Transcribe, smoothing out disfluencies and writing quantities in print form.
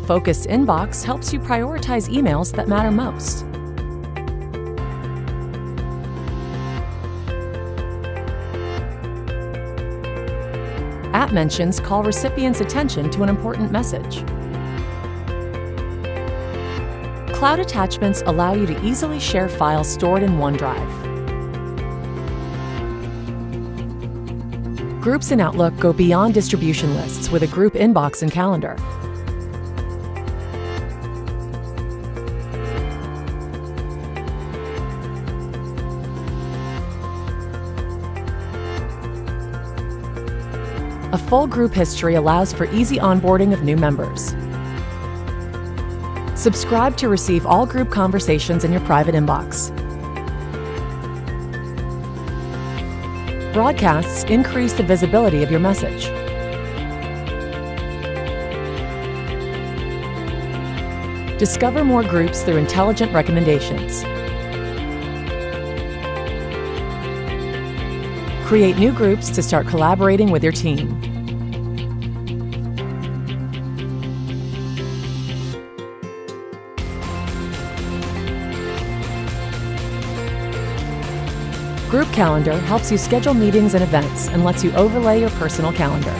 Focused Inbox helps you prioritize emails that matter most. @Mentions call recipients' attention to an important message. Cloud attachments allow you to easily share files stored in OneDrive. Groups in Outlook go beyond distribution lists with a group inbox and calendar. A full group history allows for easy onboarding of new members. Subscribe to receive all group conversations in your private inbox. Broadcasts increase the visibility of your message. Discover more groups through intelligent recommendations. Create new groups to start collaborating with your team. Group Calendar helps you schedule meetings and events and lets you overlay your personal calendar.